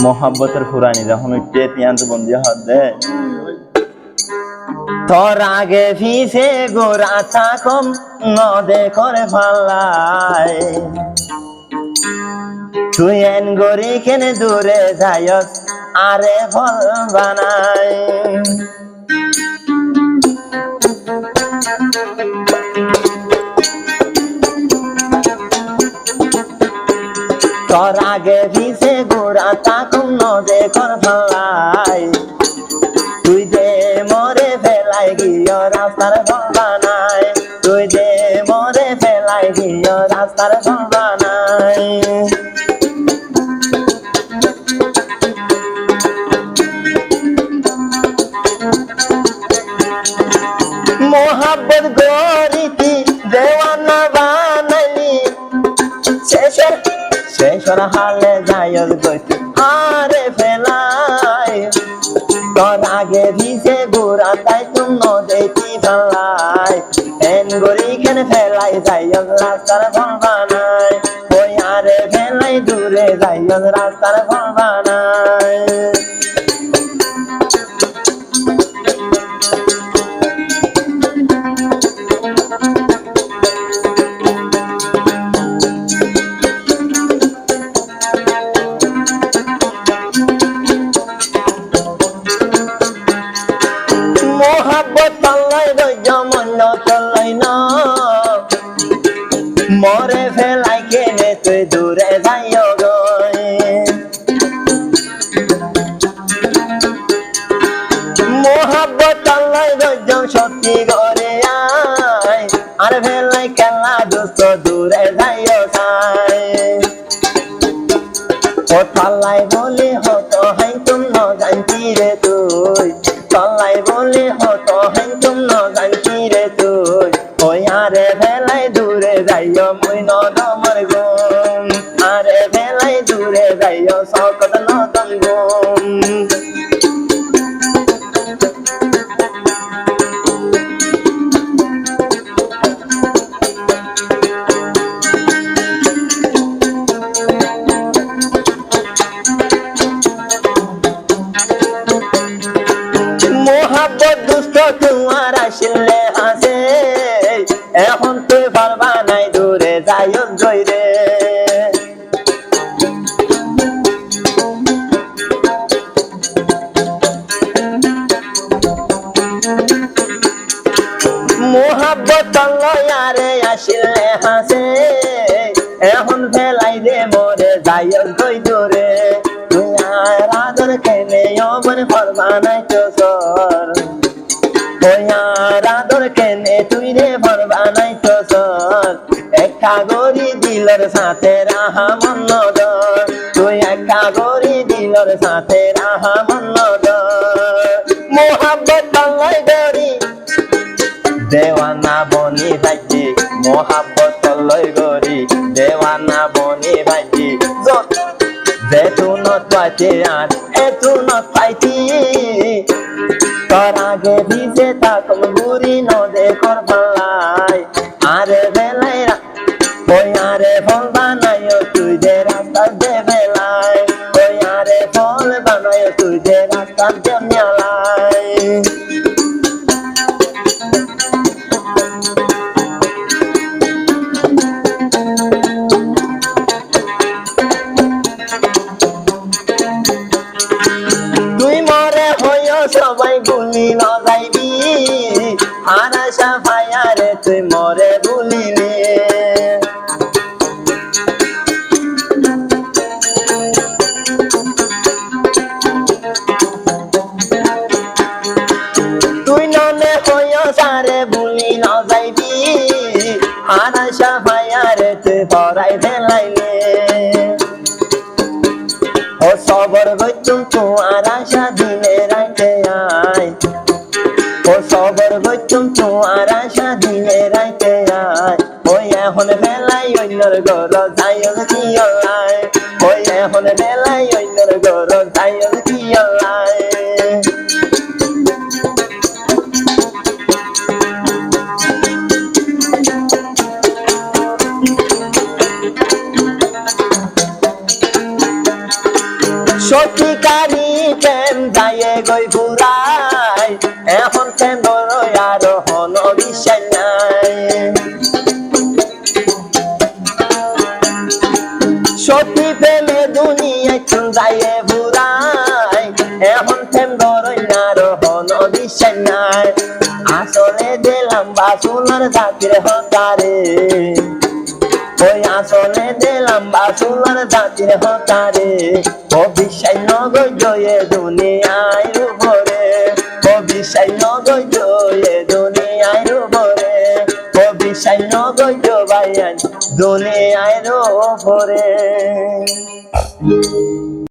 মোহাব্বতের ফুরানি যখন উঠতে তিয়ান্ত বন্দি হতে তোর আগে ফিসে গোরা থাকম নদে করে ফাল্লাই তুই এন গরি কেনে দূরে যাইস আরে ফল বানাই তোর আগে ফিসে গোরা থাকম নদে করে ফাল্লাই তুই যে মরে ফেলাই গিয়ে রাস্তার ফল বানাই তুই যে মরে ফেলাই গিয়ে রাস্তার ফল বানাই মোহাব্বত গরিতি দেওয়ানা বানাইলি শেষর হালে যাইল গতি আরে ফেলাই তোর আগে ভিসে গোরা তাই তুম নদীতি ফেলাই এন গরি কেন ফেলাই যাইল রাস্তার ফল বানাই ওই আরে ফেলাই দূরে যাইল রাস্তার ফল বানাই মোহাব্বত আল্লাহ যেমন চলাই না মরে ফেলাই কেনে তুই দূরে যাইও গই মোহাব্বত আল্লাহ যেমন সত্যি করে আয় আর ফেলাই খেলা দোস্ত দূরে যাইও চাই ও তাল্লাই বলি হতো হাই তুম ন জানতি রে তুই তাল্লাই বলি হতো হাই তুম ন জানতি রে তুই ওই আরে ফেলাই দূরে যাইও মুই নদমর গুম আরে ফেলাই দূরে যাইও সকত নদম গুম মোহাব্বত দুষ্ট তোমার আসলে হাসে এখন তুই পারবা নাই দূরে যাইও জয়রে মোহাব্বত লয়ারে আসলে হাসে এখন ফেলাই দে মরে যাইও জয় দূরে তুই আর আদর কেনে অমন পারবা নাই তো সর ওই আর আদর কেনে তুই রে পারবা নাই তো সর একটা গরি দিলর সাথে রাহা মন দর তুই একটা গরি দিলর সাথে রাহা মন দর মোহাব্বত লয় গরি দেওয়ানা বনি ভাইজি মোহাব্বত লয় গরি দেওয়ানা বনি ভাইজি যেতুনত পাইতে আর এতুনত পাইতি তোর আগে ভিজে তাকম গুরি নদে কর ভালাই আরে বেলাই ওই আরে ফল বানাইও তুই যে রাস্তা দে বেলাই ওই আরে ফল বানাইও তুই যে রাস্তা দে মেলাই সবাই ভুলি ন যাইবি আর আশা ভাইয়ারে তুই মরে ভুলিলে তুই ননে হইয় সারে ভুলি ন যাইবি আর আশা ভাইয়ারে তুই পড়াই ফেলাইলে ও সবর গইতুম তোমার আশা দিনে রাইতে আয় ও সবর গইতুম তোমার আশা দিনে রাইতে আয় ওই এখন বেলাই অন্যর ঘর যাইও কি অলাই ওই এখন বেলাই অন্যর ঘর যাইও কি অলাই সত্যিকারী প্রেম যায় গই ফুরাই এখন প্রেম বড় আর হন বিশ্বাস নাই সত্যি প্রেমে দুনিয়ায় যায় ফুরাই এখন প্রেম বড় আর হন বিশ্বাস নাই আসলে দিলাম বাসুলার জাতির হতারে ওই আসলে দিলাম বাসুলার জাতির হতারে ও বিশ্বাস নগর জয়ে দুনিয়ায় উপরে ও বিশ্বাস নগর জয়ে দুনিয়ায় উপরে ও বিশ্বাস নগর জবাই দুনিয়ায় উপরে